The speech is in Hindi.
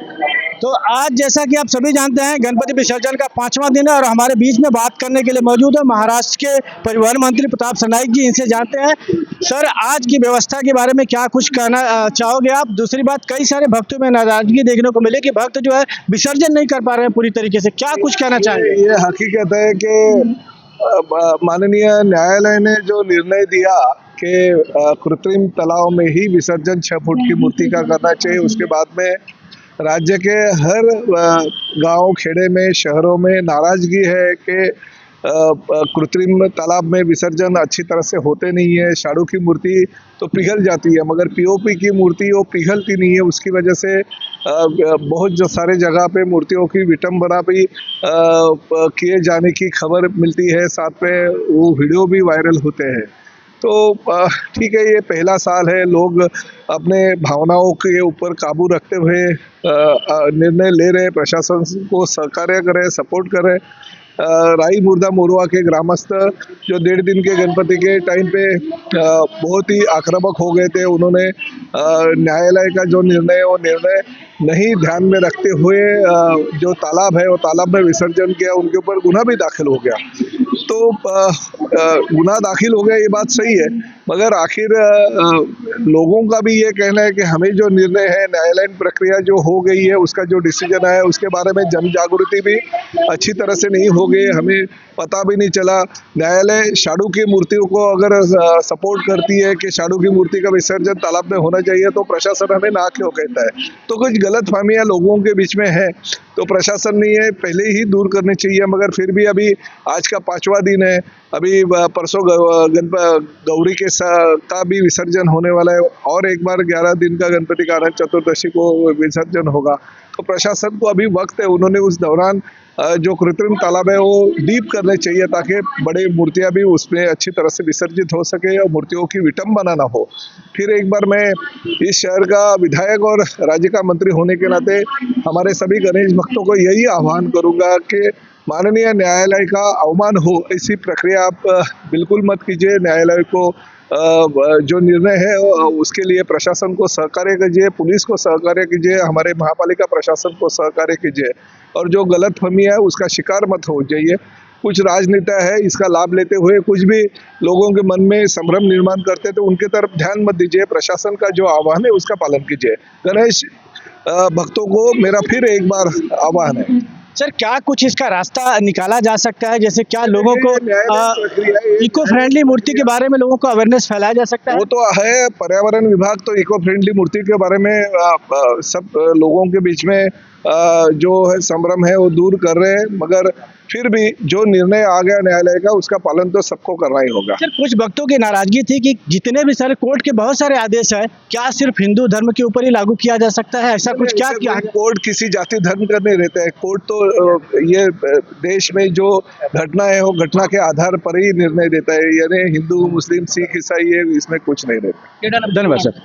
तो आज जैसा कि आप सभी जानते हैं गणपति विसर्जन का 5वां दिन है और हमारे बीच में बात करने के लिए मौजूद है महाराष्ट्र के परिवहन मंत्री प्रताप सरनाईक जी। इनसे जानते हैं सर आज की व्यवस्था के बारे में क्या कुछ कहना चाहोगे आप। दूसरी बात, कई सारे भक्तों में नाराजगी देखने को मिले कि भक्त जो है विसर्जन नहीं कर पा रहे हैं पूरी तरीके से, क्या कुछ कहना चाहेंगे। ये हकीकत है कि माननीय न्यायालय ने जो निर्णय दिया कि कृत्रिम तालाब में ही विसर्जन 6 फुट की मूर्ति का करना चाहिए, उसके बाद में राज्य के हर गांव खेड़े में शहरों में नाराजगी है कि कृत्रिम तालाब में विसर्जन अच्छी तरह से होते नहीं है। शाडू की मूर्ति तो पिघल जाती है मगर पीओपी की मूर्ति वो पिघलती नहीं है। उसकी वजह से बहुत जो सारे जगह पे मूर्तियों की विटंबना भी किए जाने की खबर मिलती है, साथ में वो वीडियो भी वायरल होते हैं। तो ठीक है, ये पहला साल है, लोग अपने भावनाओं के ऊपर काबू रखते हुए निर्णय ले रहे, प्रशासन को सहकार्य करें, सपोर्ट करें। राई मुर्दा मोरवा के ग्रामस्थ जो 1.5 दिन के गणपति के टाइम पे बहुत ही आक्रामक हो गए थे, उन्होंने न्यायालय का जो निर्णय है वो निर्णय नहीं ध्यान में रखते हुए जो तालाब है वो तालाब में विसर्जन किया, उनके ऊपर गुनाह भी दाखिल हो गया। तो गुनाह दाखिल हो गया ये बात सही है, मगर आखिर लोगों का भी ये कहना है कि हमें जो निर्णय है, न्यायालयीन प्रक्रिया जो हो गई है, उसका जो डिसीजन है उसके बारे में जन जागृति भी अच्छी तरह से नहीं हो गई। हमें पता भी नहीं चला। न्यायालय शाडू की मूर्तियों को अगर सपोर्ट करती है कि शाडू की मूर्ति का विसर्जन तालाब में होना चाहिए, तो प्रशासन हमें ना क्यों कहता है। तो कुछ गलत फहमियाँ लोगों के बीच में है, तो प्रशासन ने ये पहले ही दूर करनी चाहिए। मगर फिर भी अभी आज का 5वां दिन है, अभी परसों गौरी के का भी विसर्जन होने वाला है और एक बार 11 दिन का गणपति का अनंत चतुर्दशी को विसर्जन होगा। तो प्रशासन को अभी वक्त है, उन्होंने उस दौरान जो कृत्रिम तालाब है वो डीप करने चाहिए ताकि बड़ी मूर्तियां भी उसमें अच्छी तरह से विसर्जित हो सके और मूर्तियों की विटंबना ना हो। फिर एक बार मैं इस शहर का विधायक और राज्य का मंत्री होने के नाते हमारे सभी गणेश भक्तों को यही आह्वान करूंगा कि माननीय न्यायालय का अवमान हो ऐसी प्रक्रिया आप बिल्कुल मत कीजिए। न्यायालय को जो निर्णय है उसके लिए प्रशासन को सहकार्य कीजिए, पुलिस को सहकार्य कीजिए, हमारे महापालिका प्रशासन को सहकार्य कीजिए और जो गलतफहमी है उसका शिकार मत हो जाइए। कुछ राजनेता है इसका लाभ लेते हुए कुछ भी लोगों के मन में संभ्रम निर्माण करते, तो उनके तरफ ध्यान मत दीजिए। प्रशासन का जो आह्वान है उसका पालन कीजिए। गणेश भक्तों को मेरा फिर एक बार आह्वान है। सर क्या कुछ इसका रास्ता निकाला जा सकता है, जैसे क्या लोगों को इको फ्रेंडली मूर्ति के बारे में लोगों को अवेयरनेस फैलाया जा सकता है। वो तो है, पर्यावरण विभाग तो इको फ्रेंडली मूर्ति के बारे में सब लोगों के बीच में जो है संभ्रम है वो दूर कर रहे हैं, मगर फिर भी जो निर्णय आ गया न्यायालय का उसका पालन तो सबको करना ही होगा। सर कुछ भक्तों की नाराजगी थी कि जितने भी सारे कोर्ट के बहुत सारे आदेश है, क्या सिर्फ हिंदू धर्म के ऊपर ही लागू किया जा सकता है, ऐसा कुछ क्या किया? कोर्ट किसी जाति धर्म का नहीं रहता है। कोर्ट तो ये देश में जो घटना है वो घटना के आधार पर ही निर्णय देता है, यानी हिंदू मुस्लिम सिख ईसाई है इसमें कुछ नहीं रहता। धन्यवाद सर।